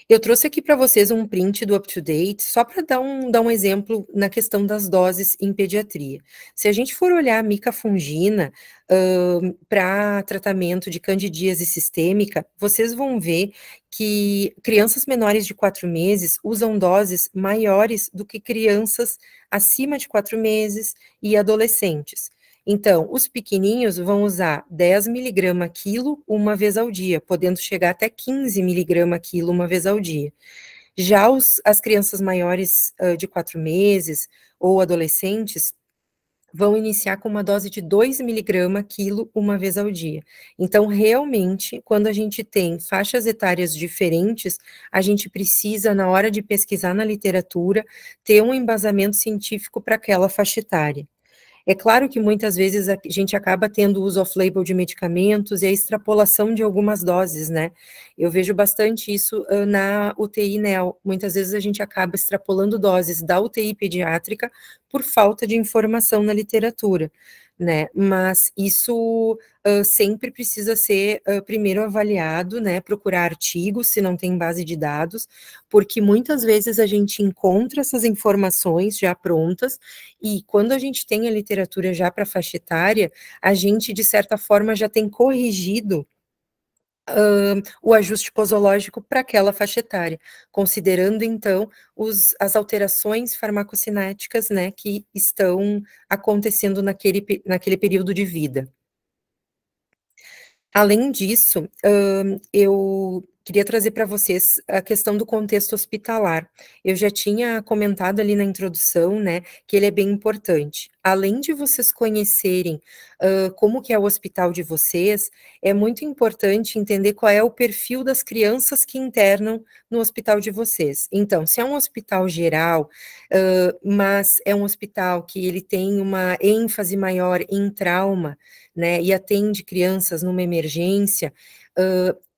Eu trouxe aqui para vocês um print do UpToDate, só para dar um exemplo na questão das doses em pediatria. Se a gente for olhar a micafungina para tratamento de candidíase sistêmica, vocês vão ver que crianças menores de 4 meses usam doses maiores do que crianças acima de 4 meses e adolescentes. Então, os pequeninhos vão usar 10 miligrama quilo uma vez ao dia, podendo chegar até 15 miligrama quilo uma vez ao dia. Já as crianças maiores de 4 meses ou adolescentes vão iniciar com uma dose de 2 miligrama quilo uma vez ao dia. Então, realmente, quando a gente tem faixas etárias diferentes, a gente precisa, na hora de pesquisar na literatura, ter um embasamento científico para aquela faixa etária. É claro que muitas vezes a gente acaba tendo uso off-label de medicamentos e a extrapolação de algumas doses, né? Eu vejo bastante isso na UTI NEO. Muitas vezes a gente acaba extrapolando doses da UTI pediátrica por falta de informação na literatura, né? Mas isso sempre precisa ser primeiro avaliado, né? Procurar artigos, se não tem base de dados, porque muitas vezes a gente encontra essas informações já prontas e quando a gente tem a literatura já para faixa etária, a gente, de certa forma, já tem corrigido o ajuste posológico para aquela faixa etária, considerando, então, as alterações farmacocinéticas, né, que estão acontecendo naquele período de vida. Além disso, eu queria trazer para vocês a questão do contexto hospitalar. Eu já tinha comentado ali na introdução, né, que ele é bem importante. Além de vocês conhecerem como que é o hospital de vocês, é muito importante entender qual é o perfil das crianças que internam no hospital de vocês. Então, se é um hospital geral, mas é um hospital que ele tem uma ênfase maior em trauma, né, e atende crianças numa emergência,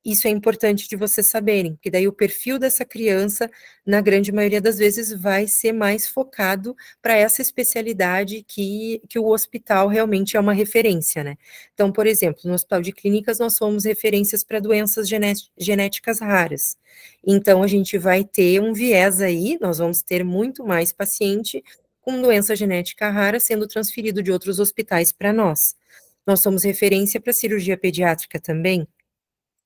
isso é importante de vocês saberem, porque daí o perfil dessa criança, na grande maioria das vezes, vai ser mais focado para essa especialidade que o hospital realmente é uma referência, né? Então, por exemplo, no Hospital de Clínicas, nós somos referências para doenças genéticas raras. Então, a gente vai ter um viés aí, nós vamos ter muito mais paciente com doença genética rara sendo transferido de outros hospitais para nós. Nós somos referência para cirurgia pediátrica também.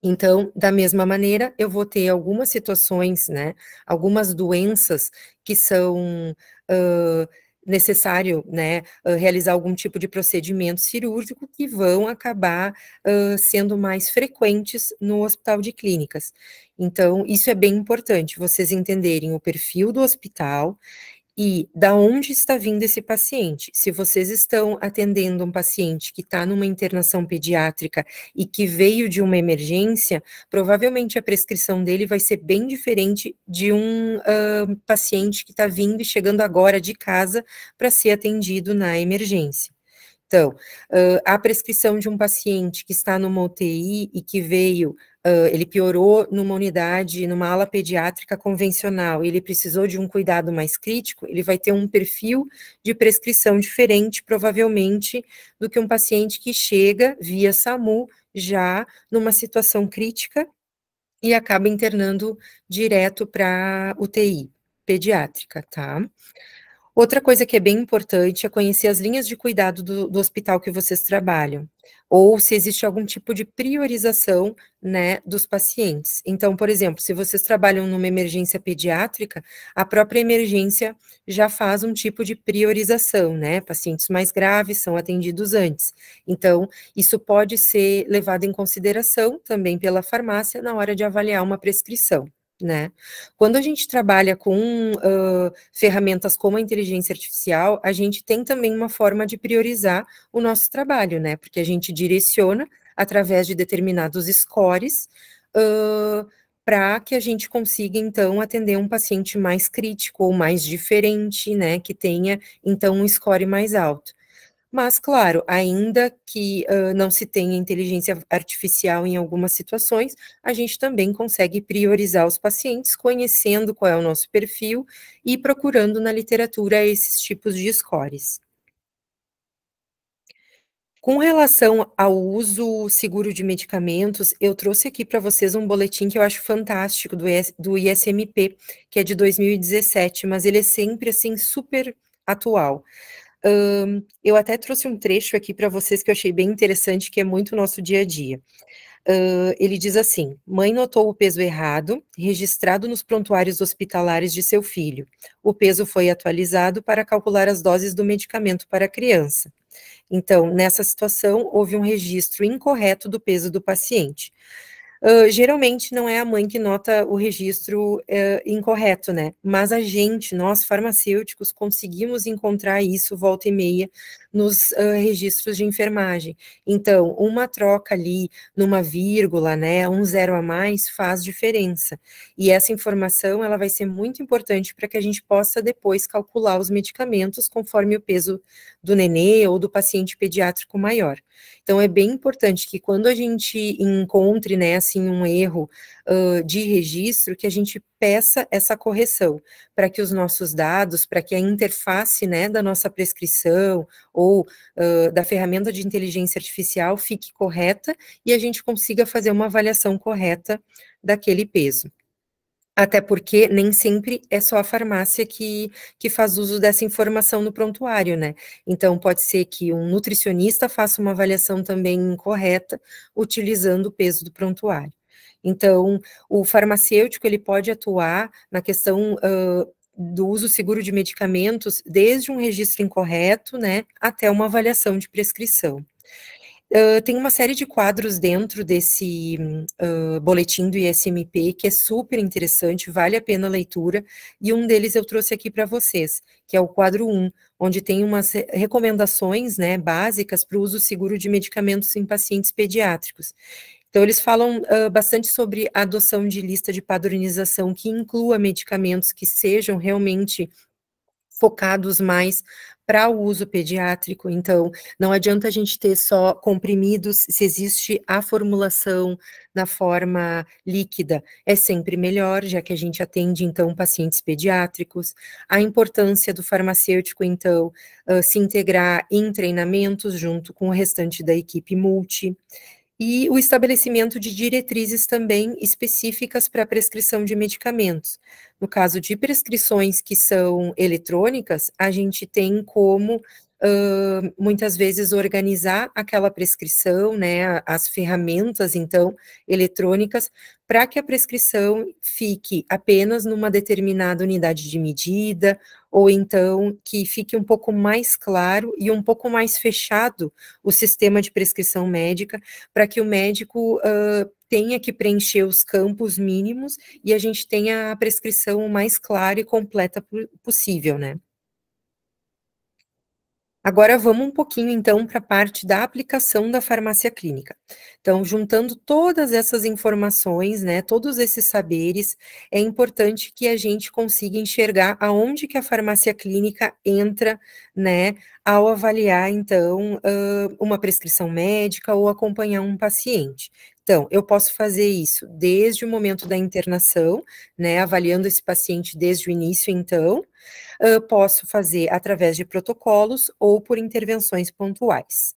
Então, da mesma maneira, eu vou ter algumas situações, né, algumas doenças que são necessário, né, realizar algum tipo de procedimento cirúrgico que vão acabar sendo mais frequentes no hospital de clínicas. Então, isso é bem importante, vocês entenderem o perfil do hospital e da onde está vindo esse paciente? Se vocês estão atendendo um paciente que está numa internação pediátrica e que veio de uma emergência, provavelmente a prescrição dele vai ser bem diferente de um paciente que está vindo e chegando agora de casa para ser atendido na emergência. Então, a prescrição de um paciente que está numa UTI e que veio, ele piorou numa unidade, numa ala pediátrica convencional, e ele precisou de um cuidado mais crítico, ele vai ter um perfil de prescrição diferente, provavelmente, do que um paciente que chega via SAMU, já numa situação crítica, e acaba internando direto para UTI pediátrica, tá? Outra coisa que é bem importante é conhecer as linhas de cuidado do hospital que vocês trabalham, ou se existe algum tipo de priorização, né, dos pacientes. Então, por exemplo, se vocês trabalham numa emergência pediátrica, a própria emergência já faz um tipo de priorização, né, pacientes mais graves são atendidos antes. Então, isso pode ser levado em consideração também pela farmácia na hora de avaliar uma prescrição, né. Quando a gente trabalha com ferramentas como a inteligência artificial, a gente tem também uma forma de priorizar o nosso trabalho, né? Porque a gente direciona através de determinados scores para que a gente consiga, então, atender um paciente mais crítico ou mais diferente, né? Que tenha, então, um score mais alto. Mas, claro, ainda que não se tenha inteligência artificial em algumas situações, a gente também consegue priorizar os pacientes, conhecendo qual é o nosso perfil e procurando na literatura esses tipos de scores. Com relação ao uso seguro de medicamentos, eu trouxe aqui para vocês um boletim que eu acho fantástico do ISMP, que é de 2017, mas ele é sempre, assim, super atual. Eu até trouxe um trecho aqui para vocês que eu achei bem interessante, que é muito nosso dia a dia. Ele diz assim: mãe notou o peso errado, registrado nos prontuários hospitalares de seu filho. O peso foi atualizado para calcular as doses do medicamento para a criança. Então, nessa situação, houve um registro incorreto do peso do paciente. Geralmente não é a mãe que nota o registro incorreto, né? Mas a gente, nós farmacêuticos, conseguimos encontrar isso volta e meia nos registros de enfermagem. Então, uma troca ali, numa vírgula, né, um zero a mais, faz diferença. E essa informação, ela vai ser muito importante para que a gente possa depois calcular os medicamentos conforme o peso do nenê ou do paciente pediátrico maior. Então, é bem importante que quando a gente encontre, né, assim, um erro de registro, que a gente peça essa correção, para que os nossos dados, para que a interface, né, da nossa prescrição ou da ferramenta de inteligência artificial fique correta e a gente consiga fazer uma avaliação correta daquele peso. Até porque nem sempre é só a farmácia que faz uso dessa informação no prontuário, né? Então, pode ser que um nutricionista faça uma avaliação também incorreta, utilizando o peso do prontuário. Então, o farmacêutico, ele pode atuar na questão do uso seguro de medicamentos, desde um registro incorreto, né, até uma avaliação de prescrição. Tem uma série de quadros dentro desse boletim do ISMP que é super interessante, vale a pena a leitura, e um deles eu trouxe aqui para vocês, que é o quadro 1, onde tem umas recomendações, né, básicas para o uso seguro de medicamentos em pacientes pediátricos. Então, eles falam bastante sobre a adoção de lista de padronização que inclua medicamentos que sejam realmente focados mais para o uso pediátrico. Então, não adianta a gente ter só comprimidos, se existe a formulação na forma líquida, é sempre melhor, já que a gente atende, então, pacientes pediátricos. A importância do farmacêutico, então, se integrar em treinamentos junto com o restante da equipe multi. E o estabelecimento de diretrizes também específicas para a prescrição de medicamentos. No caso de prescrições que são eletrônicas, a gente tem como, muitas vezes, organizar aquela prescrição, né, as ferramentas, então, eletrônicas, para que a prescrição fique apenas numa determinada unidade de medida, ou então que fique um pouco mais claro e um pouco mais fechado o sistema de prescrição médica, para que o médico tenha que preencher os campos mínimos e a gente tenha a prescrição o mais clara e completa possível, né? Agora vamos um pouquinho, então, para a parte da aplicação da farmácia clínica. Então, juntando todas essas informações, né, todos esses saberes, é importante que a gente consiga enxergar aonde que a farmácia clínica entra, né, ao avaliar, então, uma prescrição médica ou acompanhar um paciente. Então, eu posso fazer isso desde o momento da internação, né, avaliando esse paciente desde o início, então, posso fazer através de protocolos ou por intervenções pontuais.